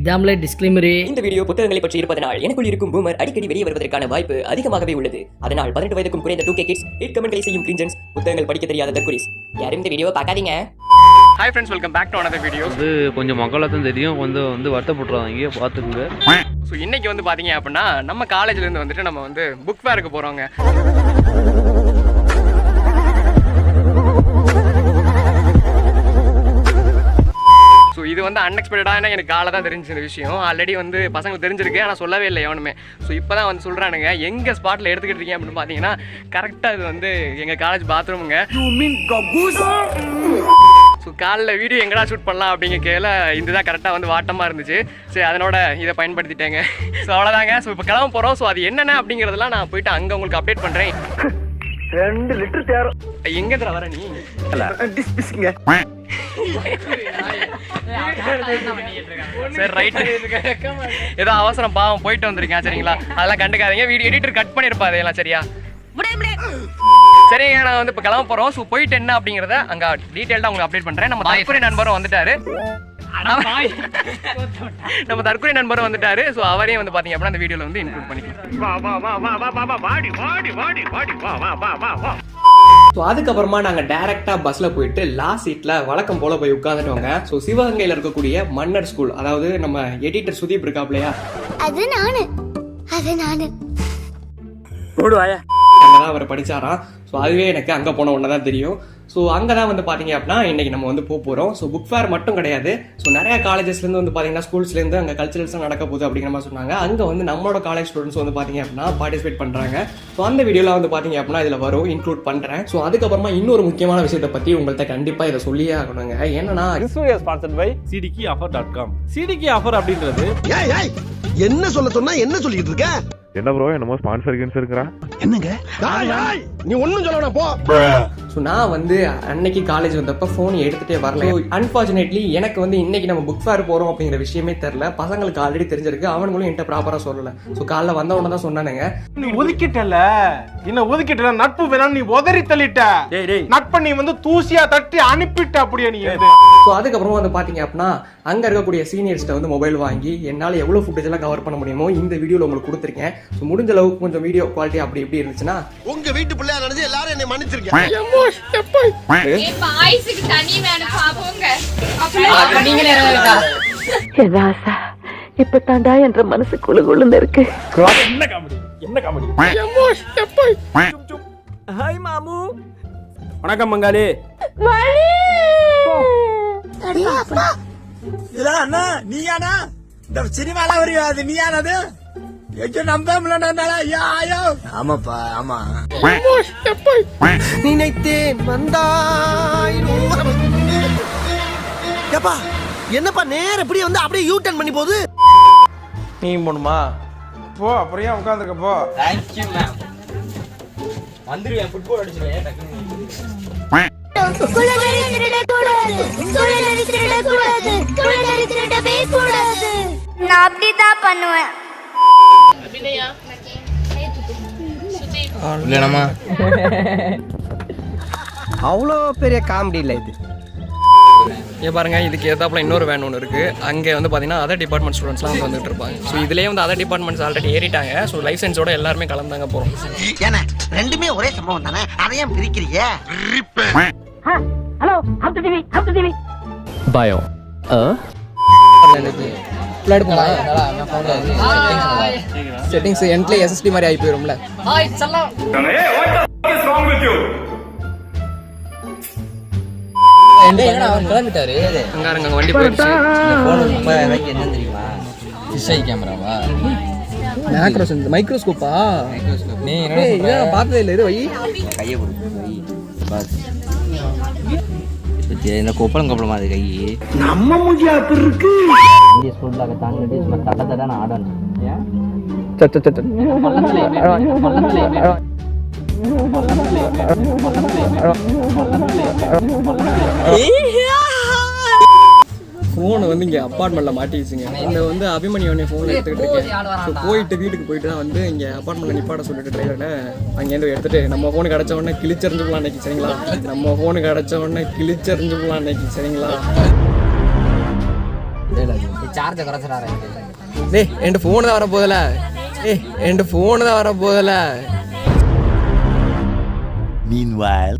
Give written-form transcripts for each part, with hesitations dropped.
இதாமலே டிஸ்க்ளைமரே. இந்த வீடியோ புத்தகங்களை பற்றி இருப்பதனால் எனக்குள் இருக்கும் பூமர் அடிக்கடி வெளியே வருவதற்கான வாய்ப்பு அதிகமாகவே உள்ளது. அதனால் 18 வயதுக்கும் குறைந்த 2K கிட்ஸ் ஹிட் கமெண்ட்களை செய்யும் கிரிஞ்சன்ஸ், புத்தகங்கள் படிக்க தெரியாத தற்குறிஸ் யாரும் இந்த வீடியோவை பார்க்காதீங்க. Hi friends, welcome back to another video. கொஞ்சம் மக்களாக தெரியும், கொஞ்சம் வருத்தப்படுறாங்க, பார்த்துக்குங்க. ஸோ இன்னைக்கு பார்த்தீங்க அப்படின்னா நம்ம காலேஜ்லேருந்து வந்துட்டு நம்ம புக் ஃபேருக்கு போகிறோங்க. ஸோ இது அன்எக்ஸ்பெக்டடாக எனக்கு காலை தான் தெரிஞ்ச விஷயம். ஆல்ரெடி பசங்களுக்கு தெரிஞ்சிருக்கு, ஆனால் சொல்லவே இல்லை எவனுமே. ஸோ இப்போ தான் சொல்கிறானுங்க எங்கள் ஸ்பாட்டில் எடுத்துக்கிட்டு இருக்கீங்க அப்படின்னு பார்த்தீங்கன்னா கரெக்டாக இது எங்கள் காலேஜ் பாத்ரூமுங்க. ஸோ காலைல வீடியோ எங்கடா ஷூட் பண்ணலாம் அப்படிங்க கேள்ல இதுதான் கரெக்டாக வாட்டமாக இருந்துச்சு. சரி, அதனோட இதை பயன்படுத்திட்டேங்க. ஸோ அவ்வளோதாங்க. ஸோ இப்போ கிளம்ப போகிறோம். ஸோ அது என்னென்ன அப்படிங்கிறதெல்லாம் நான் போயிட்டு அங்கே உங்களுக்கு அப்டேட் பண்ணுறேன். 2 லிட்டர் தேரும். எங்க தர வர நீ சரி, ரைட்டு. ஏதோ அவசரம் பாவம் போயிட்டு வந்திருக்கேன், சரிங்களா? அதெல்லாம் கண்டுக்காதீங்க. வீடியோ எடிட்டர் கட் பண்ணிருப்பா அதெல்லாம், சரியா? சரிங்க, நான் இப்போ கிளம்ப போறோம். ஸோ போயிட்டு என்ன அப்படிங்கிறத அங்கே டீட்டெயில்டாக உங்களுக்கு அப்டேட் பண்றேன். நம்ம தற்கொலை நண்பரும் வந்துட்டாரு. ஸோ அவரையும் பாத்தீங்க அப்படின்னா அந்த வீடியோல இன்க்ளூட் பண்ணிக்கலாம். ஸோ அதுக்கப்புறமா நாங்கள் டேரெக்டாக பஸ்ஸில் போயிட்டு லாஸ்ட் சீட்டில் வழக்கம் போல் போய் உட்காந்துட்டோங்க. ஸோ சிவகங்கையில் இருக்கக்கூடிய மன்னர் ஸ்கூல், அதாவது நம்ம எடிட்டர் சுதீப் இருக்காப்லையா, அது நானு அங்கே தான் அவர் படித்தாராம். ஸோ அதுவே எனக்கு அங்கே போன ஒன்று தான் தெரியும். ஸோ அங்கே தான் பார்த்தீங்க அப்படின்னா இன்றைக்கி நம்ம போக போகிறோம். ஸோ புக் ஃபேர் மட்டும் கிடையாது. ஸோ நிறையா காலேஜஸ்லேருந்து பார்த்தீங்கன்னா ஸ்கூல்ஸ்லேருந்து அங்கே கல்ச்சரல்ஸ்லாம் நடக்க போகுது அப்படிங்கிற மாதிரி சொன்னாங்க. அங்கே நம்மளோட காலேஜ் ஸ்டூடெண்ட்ஸ் பார்த்தீங்க அப்படின்னா பார்ட்டிசிபேட் பண்ணுறாங்க. ஸோ அந்த வீடியோலாம் பார்த்தீங்க அப்படின்னா இதில் வரும், இன்க்ளூட் பண்ணுறேன். ஸோ அதுக்கப்புறமா இன்னொரு முக்கியமான விஷயத்தை பற்றி உங்கள்கிட்ட கண்டிப்பாக இதை சொல்லியே ஆகணுங்க. என்னன்னா CDKoffer.com. CDK ஆஃபர் அப்படின்றது என்ன சொல்ல சொன்னா என்ன சொல்லிட்டு இருக்க? என்ன ப்ரோ, என்னமோ ஸ்பான்சர் இருக்கிறா? என்னங்க நீ ஒண்ணும் சொல்ல போ. ஸோ நான் அன்னைக்கு காலேஜ் வந்தப்போ ஃபோன் எடுத்துகிட்டே வரல. அன்ஃபார்ச்சுனேட்லி எனக்கு இன்னைக்கு நம்ம புக் ஃபேர் போகிறோம் அப்படிங்கிற விஷயமே தெரில. பசங்களுக்கு ஆல்ரெடி தெரிஞ்சிருக்கு, அவனுங்களும் என்கிட்ட ப்ராப்பராக சொல்லலை. ஸோ காலைல வந்த உடனே தான் சொன்னானுங்க, நீ ஒதுக்கிட்டல, என்ன ஒதுக்கிட்டல, நட்பு வேணாம் நீ உதறி தள்ளிட்ட. நட்பை நீ தூசியா தட்டி அனுப்பிட்ட. அப்படியே நீ ஸோ அதுக்கப்புறமா பார்த்தீங்க அப்படின்னா அங்கே இருக்கக்கூடிய சீனியர்ஸ்ட்ட மொபைல் வாங்கி என்னால் எவ்வளோ ஃபுட்டேஜ் எல்லாம் கவர் பண்ண முடியுமோ இந்த வீடியோவில் உங்களுக்கு கொடுத்துருக்கேன். ஸோ முடிஞ்ச அளவுக்கு கொஞ்சம் வீடியோ குவாலிட்டி அப்படி இப்படி இருந்துச்சுன்னா உங்க வீட்டு பிள்ளையா நினைச்சு எல்லாரும் என்னை மன்னிச்சிருக்கேன். இப்ப தாண்டா என்ற மனசு குழுகுழுன்னு இருக்கு. என்ன காமெடி. ஹாய் மாமு. வணக்கம் மங்காளி. அண்ணா நீயானா இந்த சினிமால வரையும் அது நீயானது ஆமாப்பா ஆமா. நினைத்தேன் வந்தாய். ஏப்பா என்னப்பா நேர இப்படி அப்படியே யூ டர்ன் பண்ணி போகுது. நீ போணுமா? போ, அப்படியே உட்காந்துருக்க போ. Thank you ma'am. வந்துருவேன், ஃபுட்பால் அடிச்சிருவேன் டக்குனு. நான் அப்படிதான் பண்ணுவேன். அவ்வளோ பெரிய காமெடி இல்லை இது. பாருங்க, இதுக்கு ஏதாப்புல இன்னொரு வேன் ஒன்று இருக்கு. அங்கே பார்த்தீங்கன்னா அதர் டிபார்ட்மெண்ட் ஸ்டூடெண்ட்ஸ்லாம் வந்துட்டு இருப்பாங்க. ஸோ இதுலேயே அதர் டிபார்ட்மெண்ட்ஸ் ஆல்ரெடி ஏறிட்டாங்க. ஸோ லைசன்ஸோட எல்லாருமே கலந்தாங்க போகிறோம். ஏன்னா ரெண்டுமே ஒரே சம்பவம் தானே, அதையும் பிரிக்கிறீங்க. ஹலோ, ஹம் டு டிவி. பயம். செட்டிங்ஸ் என்ட்ல SSD மாதிரி ஆகி போயிரும்ல. கிளம்பிட்டாரு. அங்க வண்டி போயிடுச்சு. மைக்ரோஸ்கோப்பா நீ பார்த்ததே இல்லை. இது வை கையை இந்த கொப்பளமா அது கை நம்ம முடியா இருக்கு. ஆடணும். ஃபோனை இங்கே அப்பார்ட்மெண்ட்டில் மாட்டிடுச்சுங்க. இந்த அபிமன்யோனே ஃபோனில் எடுத்துக்கிட்டு இருக்கேன். ஸோ போயிட்டு வீட்டுக்கு போயிட்டு தான் இங்கே அப்பார்ட்மெண்ட்டில் நிப்பாட்ட சொல்லிட்டு டிரைவர்கிட்ட அங்கேருந்து எடுத்துகிட்டு நம்ம ஃபோனு கிடச்ச உடனே கிழிச்சறிஞ்சுக்கலாம் அன்னைக்கு, சரிங்களா? நம்ம ஃபோனு கிடச்ச உடனே கிழிச்சறிஞ்சுக்கலாம் அன்னைக்கு, சரிங்களா? சார்ஜை குறைச்சிடாரு. டேய் என் ஃபோனு தான் வரப்போதில்ல. என் ஃபோனு தான் வரப்போதில்ல. Meanwhile,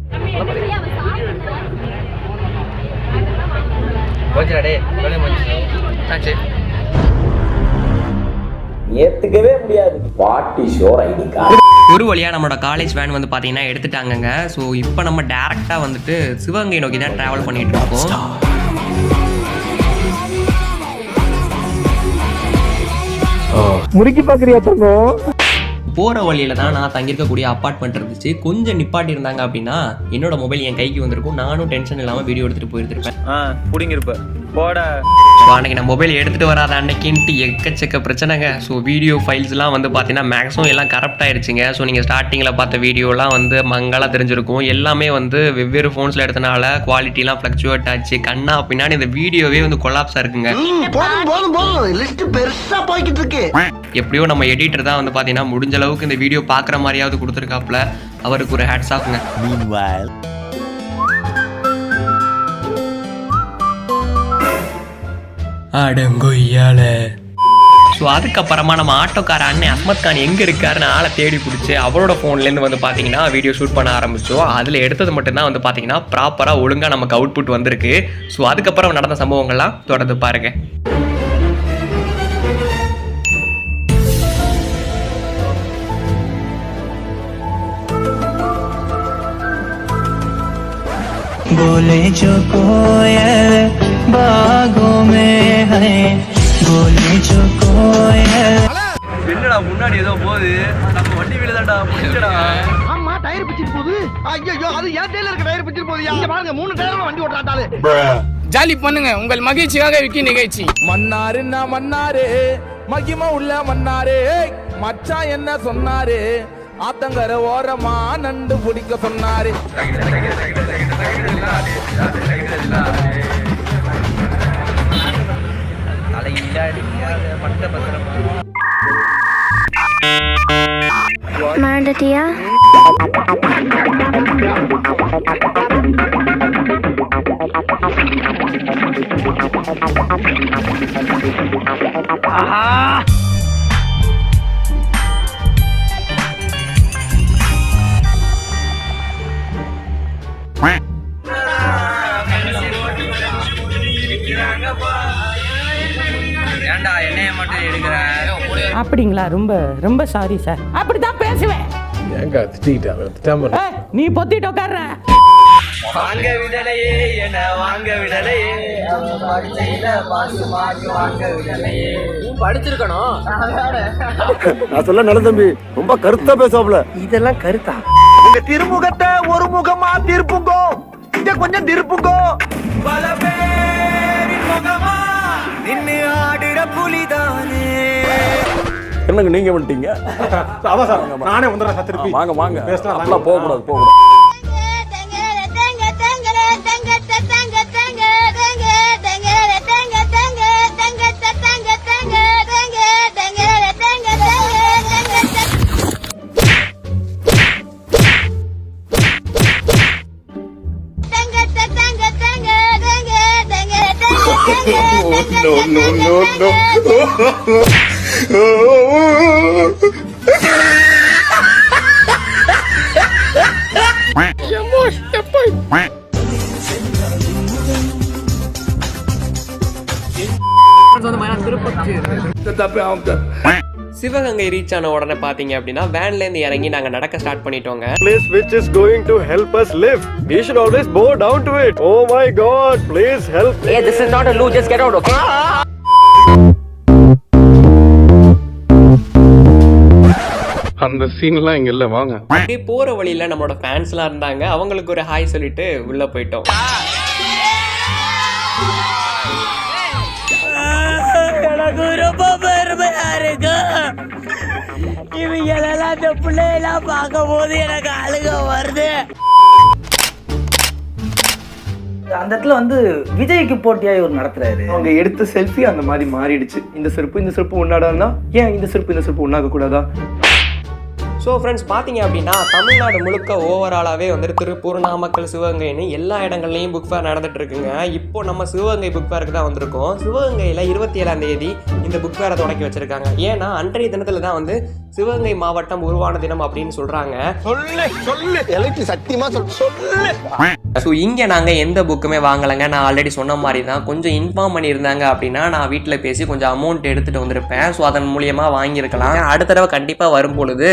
ஏத்துக்கவே முடியாது. பாட்டி ஷோர் ஐடி கார்டு. ஒரு வழியாக நம்மளோட காலேஜ் வேன் வந்து பார்த்தீங்கன்னா எடுத்துட்டாங்கங்க. ஸோ இப்போ நம்ம டேரெக்டாக வந்துட்டு சிவகங்கை நோக்கி தான் ட்ராவல் பண்ணிட்டு இருக்கோம். முறுக்கி பாக்குறியா தங்கம்? போகிற வழியில் தான் நான் தங்கியிருக்கக்கூடிய அப்பார்ட்மெண்ட் இருந்துச்சு. கொஞ்சம் நிப்பாட்டி இருந்தாங்க அப்படின்னா என்னோட மொபைல் என் கைக்கு வந்திருக்கும். நானும் டென்ஷன் இல்லாமல் வீடியோ எடுத்துகிட்டு போயிருந்திருப்பேன். புடிங்கிருப்ப போட. ஸோ அன்றைக்கி நான் மொபைல் எடுத்துகிட்டு வராத அன்னைக்கின்ட்டு எக்கச்சக்க பிரச்சனைங்க. ஸோ வீடியோ ஃபைல்ஸ்லாம் வந்து பார்த்தீங்கன்னா மேக்ஸிமம் எல்லாம் கரப்ட் ஆயிடுச்சுங்க. ஸோ நீங்கள் ஸ்டார்டிங்கில் பார்த்த வீடியோலாம் வந்து மங்களாக தெரிஞ்சிருக்கும். எல்லாமே வந்து வெவ்வேறு ஃபோன்ஸில் எடுத்தனால குவாலிட்டிலாம் ஃப்ளக்சுவேட் ஆச்சு. கண்ணா பின்னாடி இந்த வீடியோவே வந்து கொலாப்ஸாக இருக்குங்க. எப்படியோ நம்ம எடிட்டர் தான் வந்து பார்த்தீங்கன்னா முடிஞ்ச அளவுக்கு இந்த வீடியோ பார்க்குற மாதிரியாவது கொடுத்துருக்காப்புல. அவருக்கு ஒரு ஹேட்ஸ் ஆஃப்ங்க. meanwhile, அடங்கொய்யால. ஸோ அதுக்கப்புறமா நம்ம ஆட்டோக்கார அண்ணன் அஹ்மத் கான் எங்கே இருக்காருன்னு ஆளை தேடி பிடிச்சி அவரோட ஃபோன்லேருந்து வந்து பார்த்தீங்கன்னா வீடியோ ஷூட் பண்ண ஆரம்பித்தோம். அதில் எடுத்தது மட்டும்தான் வந்து பார்த்தீங்கன்னா ப்ராப்பராக ஒழுங்காக நமக்கு அவுட்புட் வந்திருக்கு. ஸோ அதுக்கப்புறம் நடந்த சம்பவங்கள்லாம் தொடர்ந்து பாருங்கள். बोले जो कोयल बागों में है, बोले जो कोयल. என்னடா முன்னாடி ஏதோ போகுது, நம்ம வண்டி விழுதாண்டா, முடிச்சடா. ஆமா டயர் பிச்சிட்டு போகுது. ஐயோ அது ஏன் டயர்ல இருக்க டயர் பிச்சிட்டு போகுது. இங்க பாருங்க 3 டயர்ல வண்டி ஓட்டறாட்டாலே. ஜாலி பண்ணுங்க, உங்கள் மகிழ்ச்சியாக விக்கி நிகழ்ச்சி. மன்னாருன்னா மன்னாரு, மகிமை உள்ள மன்னாரு. மச்சான் என்ன சொன்னாரு, ஆத்தங்கர ஓரமா நண்டு பிடிக்க சொன்னாரு. மறந்துட்டியா? ஏன்டா என்னைய மட்டும் எடுக்கிற? அப்படிங்களா? ரொம்ப ரொம்ப சாரி சார். அப்படிதான் பேசுவேன். நீ பொத்திட்டு உட்கார்ற. வாங்க விடலையே என்ன வாங்க விடலையே, வாங்க விடலையே. நீ படிச்சிருக்கணும். நான் சொல்ல நல்ல தம்பி ரொம்ப கருத்தா பேசுவாப்ல. இதெல்லாம் கருத்தா? உங்க திருமுகத்தை ஒரு முகமா திருப்புங்கோ, இங்க கொஞ்சம் திருப்புங்கோ. பல பேரின் முகமா நின்னு ஆடுற புலிதானே. என்னங்க நீங்க வந்துட்டீங்க? அதான் சார் நானே வந்துடுறேன் சார். திருப்பி வாங்க வாங்க பேசலாம். அதெல்லாம் போக கூடாது, போக கூடாது. சிவகங்கை ரீச் ஆன உடனே பாத்தீங்க அப்படின்னா வேன்ல இருந்து இறங்கி நாங்க நடக்க start பண்ணிட்டோங்க. Place which is going to help us live. We should always bow down to it. Oh my God, please help. Hey, this is not a loo, just get out, okay? அந்த சீன்லாம் இங்க இல்ல, வாங்க. அப்படியே போற வழியில நம்மளோட fans எல்லாம் இருந்தாங்க. அவங்களுக்கு ஒரு ஹாய் சொல்லிட்டு உள்ள போயிட்டோம். எனக்கு ரொம்ப பெருமையா இருக்கு. இவங்களெல்லாம் இந்த பிள்ளையெல்லாம் பார்க்கும் போது எனக்கு அழுக வருது. அந்த இடத்துல வந்து விஜய்க்கு போட்டியா இவர் நடத்துறாரு. அவங்க எடுத்த செல்ஃபி அந்த மாதிரி மாறிடுச்சு. இந்த செருப்பு ஒன்னாடானா ஏன் இந்த செருப்பு ஒன்னாக கூடாதா? ஸோ ஃப்ரெண்ட்ஸ் பார்த்தீங்க அப்படின்னா தமிழ்நாடு முழுக்க ஓவராலாகவே வந்துட்டு திருப்பூர், நாமக்கல், சிவகங்கைன்னு எல்லா இடங்கள்லையும் புக் ஃபேர் நடந்துட்டு இருக்குங்க. இப்போ நம்ம சிவகங்கை புக் ஃபேருக்கு தான் வந்திருக்கோம். சிவகங்கையில் 27ஆம் தேதி இந்த புக் ஃபேரை தொடக்கி வச்சிருக்காங்க. ஏன்னா அன்றைய தினத்தில் தான் வந்து சிவகங்கை மாவட்டம் உருவான தினம் அப்படின்னு சொல்கிறாங்க. சத்தியமா சொல்லு. ஸோ இங்கே நாங்கள் எந்த புக்குமே வாங்கலைங்க. நான் ஆல்ரெடி சொன்ன மாதிரி தான் கொஞ்சம் இன்ஃபார்ம் பண்ணியிருந்தாங்க அப்படின்னா நான் வீட்டில் பேசி கொஞ்சம் அமௌண்ட் எடுத்துகிட்டு வந்திருப்பேன். ஸோ அதன் மூலியமாக வாங்கியிருக்கலாம். அடுத்த தடவை கண்டிப்பாக வரும் பொழுது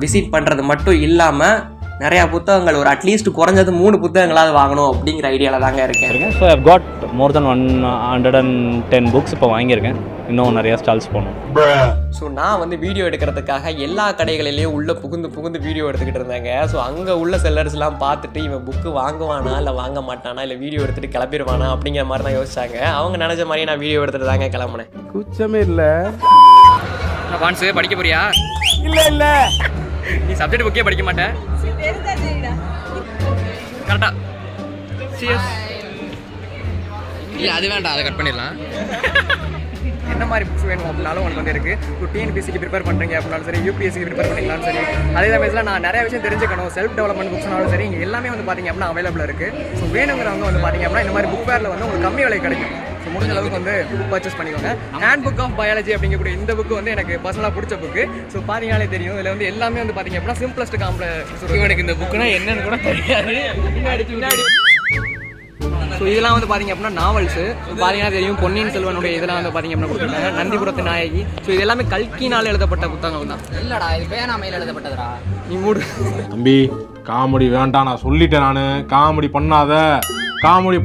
விசிட் பண்ணுறது மட்டும் இல்லாமல் நிறையா புத்தகங்கள் ஒரு அட்லீஸ்ட் குறைஞ்சது 3 புத்தகங்களாவது வாங்கணும் அப்படிங்கிற ஐடியாவில் தாங்க இருக்கேன். ஸோ ஐவ் காட் மோர் தென் 110 புக்ஸ் இப்போ வாங்கியிருக்கேன். இன்னும் நிறையா ஸ்டால்ஸ் போகணும். ஸோ நான் வந்து வீடியோ எடுக்கிறதுக்காக எல்லா கடைகளிலையும் உள்ளே புகுந்து வீடியோ எடுத்துக்கிட்டு இருந்தாங்க. ஸோ அங்கே உள்ள செல்லர்ஸ்லாம் பார்த்துட்டு இவன் புக்கு வாங்குவானா இல்லை வாங்க மாட்டானா இல்லை வீடியோ எடுத்துகிட்டு கிளம்பிடுவானா அப்படிங்கிற மாதிரி தான் யோசிச்சாங்க. அவங்க நினச்ச மாதிரியே நான் வீடியோ எடுத்துகிட்டு தாங்க கிளம்புனேன். குச்சமே இல்லை. பான்ஸ் படிக்க போறியா? இல்ல நீ சப்ஜெக்ட் புக்கே படிக்க மாட்டேன். கரெக்டா? இல்லை அது வேண்டாம், அதை கட் பண்ணிடலாம். என்ன மாதிரி புக்ஸ் வேணும் அப்படின்னாலும் உங்களுக்கு வந்து இருக்குது. இப்போ டிஎன்பிஎஸ்சிக்கு ப்ரிப்பேர் பண்ணுறீங்க அப்படின்னாலும் சரி, யூபிஎஸ்சிக்கு ப்ரிப்பேர் பண்ணிங்கனாலும் சரி, அதே சமயத்தில் நான் நிறைய விஷயம் தெரிஞ்சுக்கணும், செல்ஃப் டெவலப்மெண்ட் புக்ஸ்னாலும் சரி, இங்கே எல்லாமே வந்து பார்த்திங்க அப்படின்னா அவைலபிளாக இருக்குது. ஸோ வேணுங்கிறவங்க வந்து பார்த்திங்க அப்படின்னா இந்த மாதிரி புக் ஃபேரில் வந்து உங்களுக்கு கம்மி விலை கிடைக்கும். ஸோ முடிஞ்ச அளவுக்கு வந்து பர்ச்சேஸ் பண்ணிக்கோங்க. ஹேண்ட் புக் ஆஃப் பயாலஜி அப்படிங்கக்கூடிய இந்த புக்கு வந்து எனக்கு பர்சனலாக பிடிச்ச புக்கு. ஸோ பார்த்தீங்கனாலே தெரியும், இதில் வந்து எல்லாமே வந்து பார்த்திங்க அப்படின்னா சிம்பிளஸ்ட் காம்ப்ளெக்ஸ். எனக்கு இந்த புக்குனா என்னன்னு கூட தெரியாது. பின்னாடி ஸோ இதெல்லாம் வந்து பார்த்திங்க அப்படின்னா நாவல்ஸு. பார்த்தீங்கன்னா தெரியும், பொன்னியின் செல்வனுடைய இதெல்லாம் வந்து பார்த்திங்க அப்படின்னா கொடுத்துருக்காங்க. நந்திபுரத்து நாயகி. ஸோ இது எல்லாமே கல்கினால் எழுதப்பட்ட புத்தகங்கள் தான். இல்லைடா, இது பேனாமையில் எழுதப்பட்டதுடா. நீ மூடு தம்பி, காமெடி வேண்டாம். நான் சொல்லிட்டேன். நான் காமெடி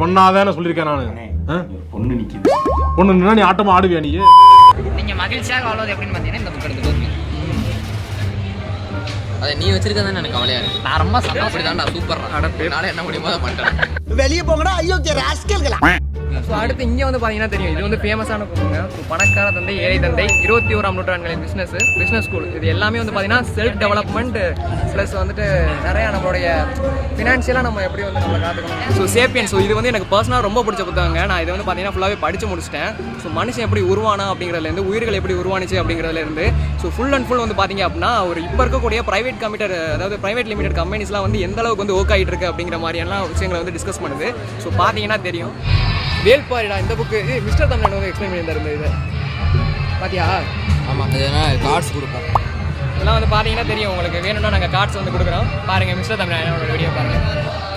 பண்ணாதன்னு சொல்லியிருக்கேன். நான் பொண்ணு நிற்கிது. பொண்ணு நின்னா நீ ஆட்டமாக ஆடுவியா? நீங்கள் மகிழ்ச்சியாக வாழ்வது எப்படின்னு பார்த்தீங்கன்னா இந்த புக் எடுத்து அதை நீ வச்சிருக்கதான் எனக்கு கவலையா இருக்கு. நான் ரொம்ப சந்தோஷப்படி தான் சூப்பர் நடப்புனால என்ன முடியுமோ அதை பண்ணுறேன். வெளியே போங்கடா. ஐயோ ராஸ்கல்களா. ஸோ அடுத்து இங்கே வந்து பார்த்தீங்கன்னா தெரியும், இது வந்து ஃபேமஸான புக்குங்க. ஸோ பணக்கார தந்தை, ஏழை தந்தை, 21ஆம் நூற்றாண்டுகளின் பிஸ்னஸ் ஸ்கூல். இது எல்லாமே வந்து பார்த்தீங்கன்னா செல்ஃப் டெவலப்மெண்ட் ப்ளஸ் வந்துட்டு நிறையா நம்மளுடைய ஃபினான்ஷியலாக நம்ம எப்படி வந்து நம்ம காத்துக்கணும். So sapien. ஸோ இது வந்து எனக்கு பர்சனலாக ரொம்ப பிடிச்ச புத்தகங்க. நான் இது வந்து பார்த்தீங்கன்னா ஃபுல்லாகவே படித்து முடிச்சிட்டேன். ஸோ மனுஷன் எப்படி உருவானா அப்படிங்கிறதுலேருந்து, உயிர்கள் எப்படி உருவானுச்சு அப்படிங்கிறதுலேருந்து, ஸோ ஃபுல் அண்ட் ஃபுல் வந்து பார்த்தீங்க அப்படின்னா ஒரு இப்போ இருக்கக்கூடிய ப்ரைவேட் லிமிடெட் கம்பெனிஸ்லாம் வந்து எந்த அளவுக்கு வந்து ஒர்க் ஆகிட்டு இருக்கு அப்படிங்கிற மாதிரியான விஷயங்களை வந்து டிஸ்கஸ் பண்ணுது. ஸோ பார்த்தீங்கன்னா தெரியும். வேல்பாரிடா இந்த புக்கு மிஸ்டர் தமிழன் வந்து எக்ஸ்பிளைன் பண்ணியிருந்தாரு. இது பார்த்தியா? ஆமாம், அது கார்ட்ஸ் கொடுப்போம். இதெல்லாம் வந்து பார்த்தீங்கன்னா தெரியும் உங்களுக்கு. வேணும்னா நாங்கள் கார்ட்ஸ் வந்து கொடுக்குறோம். பாருங்கள், மிஸ்டர் தமிழனோட வீடியோ பாருங்கள்.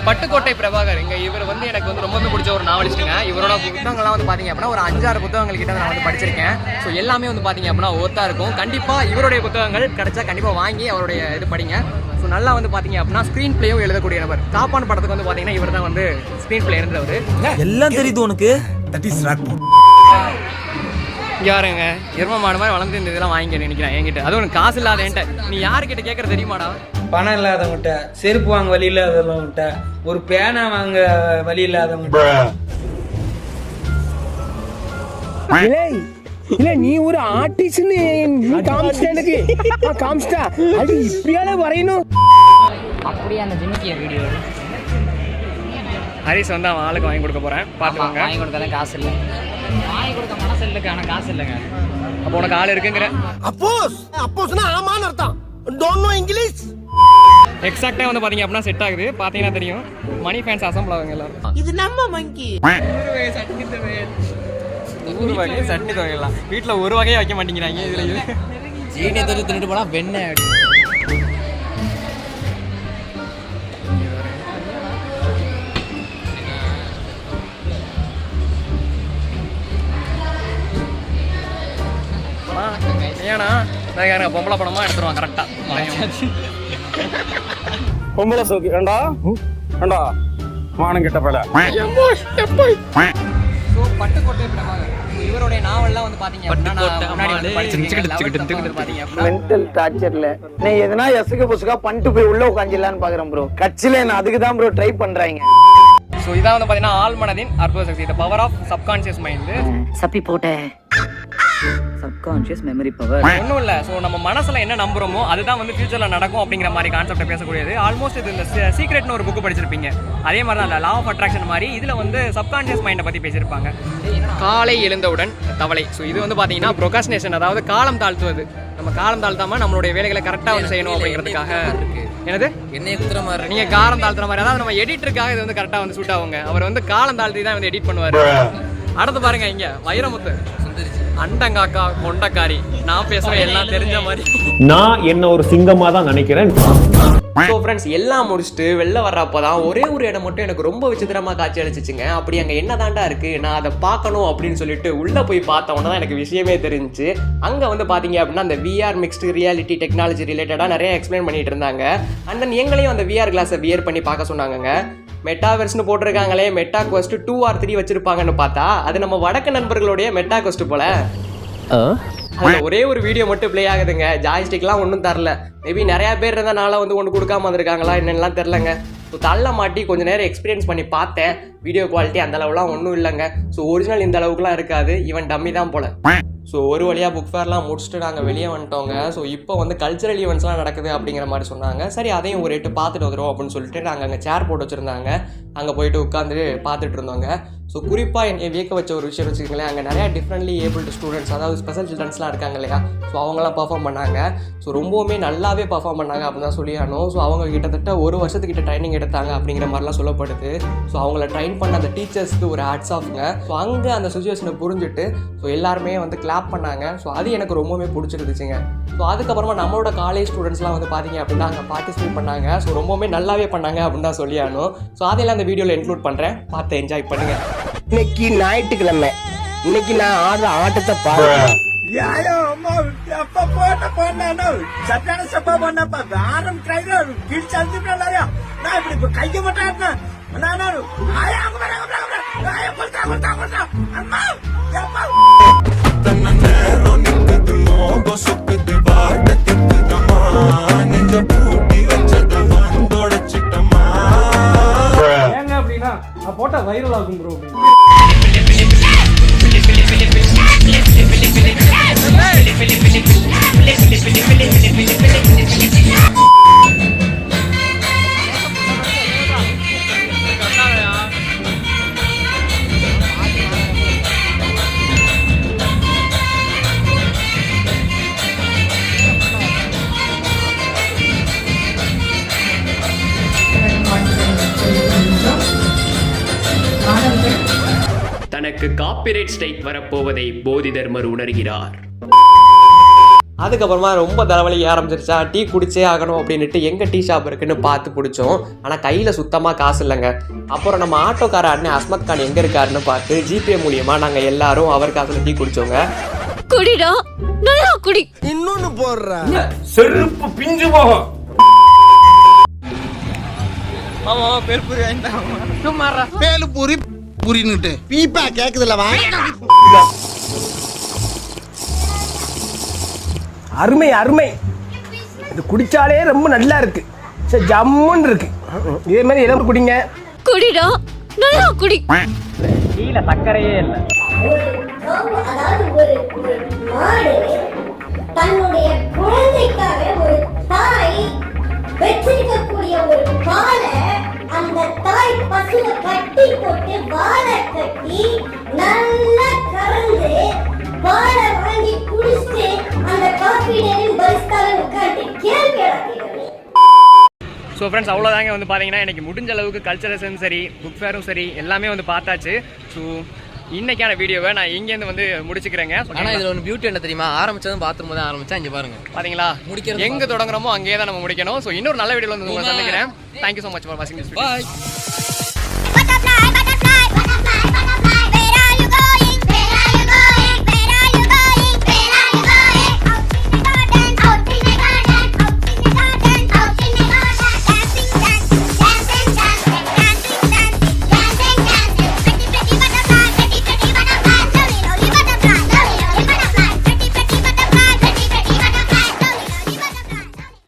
பட்டுக்கோட்டை பிரபாகர். இங்கே இவர் வந்து எனக்கு வந்து ரொம்ப பிடிச்ச ஒரு நாவலிஸ்ட்டுங்க. இவரோட புத்தகங்கள்லாம் வந்து பார்த்தீங்க அப்படின்னா ஒரு 5-6 புத்தகங்கள் கிட்ட நான் வந்து படிச்சிருக்கேன். ஸோ எல்லாமே வந்து பார்த்தீங்க அப்படின்னா ஒர்த்தாக இருக்கும். கண்டிப்பாக இவருடைய புத்தகங்கள் கிடைச்சா கண்டிப்பாக வாங்கி அவருடைய இது படிங்க. ஸோ நல்லா வந்து பார்த்தீங்க அப்படின்னா ஸ்க்ரீன் பிளேயும் எழுதக்கூடிய நபர். காப்பான் படத்துக்கு வந்து பார்த்தீங்கன்னா இவர் தான் வந்து ஸ்க்ரீன் பிளே எழுதுறவர். எல்லாம் தெரியுது உனக்கு. யாருங்க எருமமான மாதிரி வளர்ந்து இந்த இதெல்லாம் வாங்கிக்க நினைக்கிறேன் என்கிட்ட. அதுவும் உனக்கு காசு இல்லாத என்கிட்ட. நீ யாருக்கிட்ட கேட்கறது தெரியுமாடா? பணம் இல்லாதவங்கிட்ட, செருப்பு வாங்க வழி இல்லாதவங்கிட்ட, ஒரு பேனா வாங்க வழி இல்லாதவங்கிட்ட. இல்ல நீ ஒரு ஆர்டிஸ்ட்னு காமிச்சிட்டா எனக்கு காமிச்சிட்டா. அது இப்படியால வரையணும். அப்படியே அந்த ஜிமிக்கிய வீடியோ ஹரிஸ் வந்து அவன் ஆளுக்கு வாங்கி கொடுக்க போகிறேன். பார்த்துக்கோங்க. வாங்கி கொடுக்கலாம், காசு இல்லை. வாங்கி கொடுக்க மனசு இல்லைக்கு, ஆனால் காசு இல்லைங்க. அப்போ உனக்கு ஆள் இருக்குங்கிற? அப்போஸ்னா ஆமான்னு அர்த்தம். Don't know English. எக்ஸாக்டாக வந்து பார்த்தீங்க அப்படின்னா செட் ஆகுது. பார்த்தீங்கன்னா தெரியும், மணி ஃபேன்ஸ் அசம்பிள் ஆகுங்க எல்லாரும். இது நம்ம மங்கி. 100 வகை சட்னி துவைக்கலாம். வீட்டில் ஒரு வகையை வைக்க மாட்டேங்கிறாங்க. இதில் சீனியை தொட்டு தின்னுட்டு போனால் வெண்ணெய் அப்படி. ஏன்னா பொம்பளை படமா எடுத்துருவான் கரெக்டா. பொம்பளை சோக்கி ஏண்டா மானம் கெட்ட பல. ஸோ பட்டுக்கோட்டை பிரபாகர் இவருடைய நாவல்லாம் வந்து பார்த்தீங்க அப்படின்னா மென்டல் டார்ச்சர்ல நீ எதனா எசுக புசுகா பண்ணிட்டு போய் உள்ள உட்காந்துலான்னு பாக்குறேன் ப்ரோ. கட்சியில நான் அதுக்கு தான் ப்ரோ ட்ரை பண்றாங்க. ஸோ இதான் வந்து பார்த்தீங்கன்னா ஆழ்மனதின் அற்புத சக்தி, the power of subconscious mind. சப்பி போட்டேன். Subconscious memory power. ஒன்றும் இல்லை. ஸோ நம்ம மனசில் என்ன நம்புறோமோ அதுதான் வந்து ஃபியூச்சரில் நடக்கும் அப்படிங்கிற மாதிரி கான்செப்டை பேசக்கூடியது. ஆல்மோஸ்ட் இது இந்த சீக்ரெட்னு ஒரு புக்கு படிச்சிருப்பீங்க. அதே மாதிரி தான் லா ஆஃப் அட்ராக்ஷன் மாதிரி இதில் வந்து சப்கான்ஷியஸ் மைண்டை பற்றி பேசியிருப்பாங்க. காலை எழுந்தவுடன் தவளை. ஸோ இது வந்து பார்த்தீங்கன்னா ப்ரொகாஸ்டினேஷன், அதாவது காலம் தாழ்த்துவது. நம்ம காலம் தாழ்த்தாமல் நம்மளுடைய வேலைகளை கரெக்டாக வந்து செய்யணும் அப்படிங்கிறதுக்காக. என்னது என்னைய குத்துற மாதிரி நீங்கள் காலம் தாழ்த்துற மாதிரி, அதாவது நம்ம எடிட்டருக்காக இது வந்து கரெக்டாக வந்து சூட் ஆகுங்க. அவர் வந்து காலம் தாழ்த்தி தான் வந்து எடிட் பண்ணுவார். அடுத்து பாருங்க, இங்க வைரமுத்து அண்டங்காக்கா கொண்டக்காரி. நான் பேசுவேன் எல்லாம் தெரிஞ்ச மாதிரி. நான் என்ன ஒரு சிங்கமா தான் நினைக்கிறேன். ஸோ ஃப்ரெண்ட்ஸ், எல்லாம் முடிச்சுட்டு வெளில வர்றப்போ தான் ஒரே ஒரு இடம் மட்டும் எனக்கு ரொம்ப விசித்திரமாக காட்சி அளிச்சிச்சுங்க. அப்படி அங்கே என்ன தாண்டா இருக்குது, நான் அதை பார்க்கணும் அப்படின்னு சொல்லிட்டு உள்ளே போய் பார்த்தவொன்னே தான் எனக்கு விஷயமே தெரிஞ்சிச்சு. அங்கே வந்து பார்த்தீங்க அப்படின்னா அந்த விஆர் மிக்ஸ்டு ரியாலிட்டி டெக்னாலஜி ரிலேட்டடாக நிறைய எக்ஸ்பிளைன் பண்ணிட்டு இருந்தாங்க. அண்ட் தென் எங்களையும் அந்த விஆர் கிளாஸை வியர் பண்ணி பார்க்க சொன்னாங்கங்க. மெட்டாவர்ஸ்னு போட்டிருக்காங்களே, மெட்டா குவெஸ்ட் 2 or 3 வச்சிருப்பாங்கன்னு பார்த்தா அது நம்ம வடக்கு நண்பர்களுடைய மெட்டா குவெஸ்ட் போல. அதில் ஒரே ஒரு வீடியோ மட்டும் ப்ளே ஆகுதுங்க. ஜாய்ஸ்டிக்லாம் ஒன்றும் தரல. மேபி நிறையா பேர் இருந்தனால வந்து ஒன்று கொடுக்காம வந்திருக்காங்களா என்னென்னலாம் தெரிலங்க. ஸோ தள்ள மாட்டி கொஞ்சம் நேரம் எக்ஸ்பீரியன்ஸ் பண்ணி பார்த்தேன். வீடியோ குவாலிட்டி அந்த அளவுலாம் ஒன்றும் இல்லைங்க. ஸோ ஒரிஜினல் இந்த அளவுக்குலாம் இருக்காது. ஈவன் டம்மி தான் போல. ஸோ ஒரு வழியாக புக் ஃபேர்லாம் முடிச்சுட்டு நாங்கள் வெளியே வந்துட்டோங்க. ஸோ இப்போ வந்து கல்ச்சரல் ஈவெண்ட்ஸ்லாம் நடக்குது அப்படிங்கிற மாதிரி சொன்னாங்க. சரி, அதையும் ஒரு 8 பார்த்துட்டு வந்துடும் அப்படின்னு சொல்லிட்டு நாங்கள் அங்கே சேர் போட்டு வச்சுருந்தாங்க. அங்கே போயிட்டு உட்காந்துட்டு பார்த்துட்டு இருந்தோங்க. ஸோ குறிப்பாக என்னை வியக்க வச்ச ஒரு விஷயம் வச்சுக்கோங்களேன், அங்கே நிறையா டிஃப்ரெண்ட்லி ஏபிள்டு ஸ்டூடெண்ட்ஸ், அதாவது ஸ்பெஷல் சில்ட்ரன்ஸ்லாம் இருக்காங்க இல்லையா. ஸோ அவங்களாம் பர்ஃபார்ம் பண்ணாங்க. ஸோ ரொம்பவுமே நல்லாவே பர்ஃபார்ம் பண்ணாங்க அப்படின்னு தான் சொல்லியானோம். ஸோ அவங்க கிட்டத்தட்ட 1 வருஷத்துக்கிட்ட ட்ரைனிங் எடுத்தாங்க அப்படிங்கிற மாதிரிலாம் சொல்லப்படுது. ஸோ அவங்கள ட்ரைன் பண்ண அந்த டீச்சர்ஸ்க்கு ஒரு ஹேட்ஸ் ஆஃப்ங்க. ஸோ அங்கே அந்த சுச்சுவேஷனை புரிஞ்சுட்டு ஸோ எல்லாருமே வந்து கிளாப் பண்ணாங்க. ஸோ அது எனக்கு ரொம்பவே பிடிச்சிருந்துச்சுங்க. ஸோ அதுக்கப்புறமா நம்மளோட காலேஜ் ஸ்டூடெண்ட்ஸ்லாம் வந்து பார்த்தீங்க அப்படின்னா அங்கே பார்ட்டிசிபேட் பண்ணாங்க. ஸோ ரொம்பவே நல்லாவே பண்ணாங்க அப்படின்னு தான் சொல்லியானோம். ஸோ அதெல்லாம் அந்த வீடியோவில் இன்க்ளூட் பண்ணுறேன், பார்த்து என்ஜாய் பண்ணுங்க. இன்னைக்கு ஞாயிற்றுக்கிழமை, இன்னைக்கு நான் ஆடுற ஆட்டத்தை பாருங்க. ஏங்க அப்படின்னா போட்டா வைரல் ஆகும் ப்ரோ. தனக்கு காப்பிரைட் ஸ்ட்ரைக் வரப்போவதை போதி தர்மர் உணர்கிறார். அதுக்கப்புறமா ரொம்ப தலைவலி ஆரம்பிச்சிருச்சா. டீ குடிச்சே ஆகணும் அப்படின்ட்டு எங்கே டீ ஷாப் இருக்குன்னு பார்த்து பிடிச்சோம். ஆனால் கையில் சுத்தமாக காசு இல்லைங்க. அப்புறம் நம்ம ஆட்டோக்கார அண்ணன் அஸ்மத் கான் எங்கே இருக்காருன்னு பார்த்து ஜிபே மூலியமாக நாங்கள் எல்லாரும் அவர் காசுல டீ குடிச்சோங்க. குடிடா நல்லா குடி. இன்னொன்னு போடுற செருப்பு பிஞ்சு போகும். பேலுபூரி புரின்னுட்டு பீப்பா கேக்குதுல வா. அருமை அருமை. இது குடிச்சாலே ரொம்ப நல்லா இருக்கு. சரி, ஜம்முன்னு இருக்கு. இதே மாதிரி எல்லாம் குடிங்க. குடிடா நல்லா குடி. கீழே சக்கரையே இல்லை. அதாவது ஒரு மாடு தன்னுடைய குழந்தைக்காக ஒரு தாய் வச்சிருக்கக்கூடிய ஒரு பாலை அந்த தாய் பசுவை கட்டி போட்டு வாழை கட்டி நல்லா கறந்து வாழை வாங்கி குடிச்சிட்டு அந்த காஃபி டேயும் பரிஸ்தாலும் உட்காந்து கேள்வி கேட்கிறாங்க. ஸோ ஃப்ரெண்ட்ஸ், அவ்வளோதாங்க வந்து பார்த்தீங்கன்னா எனக்கு முடிஞ்ச அளவுக்கு கல்ச்சரல்ஸும் சரி புக் ஃபேரும் சரி எல்லாமே வந்து பார்த்தாச்சு. ஸோ இன்னைக்கான வீடியோவை நான் இங்கேருந்து வந்து முடிச்சுக்கிறேங்க. ஆனால் இதில் ஒன்று பியூட்டி என்ன தெரியுமா, ஆரம்பிச்சதும் பாத்ரூம் தான் ஆரம்பிச்சா. இங்கே பாருங்க, பார்த்தீங்களா, முடிக்கிறது எங்கே தொடங்குறோமோ அங்கேயே தான் நம்ம முடிக்கணும். ஸோ இன்னொரு நல்ல வீடியோவில் வந்து உங்களை சந்திக்கிறேன். தேங்க்யூ ஸோ மச் ஃபார் வாட்சிங் திஸ் வீடியோ. பாய்.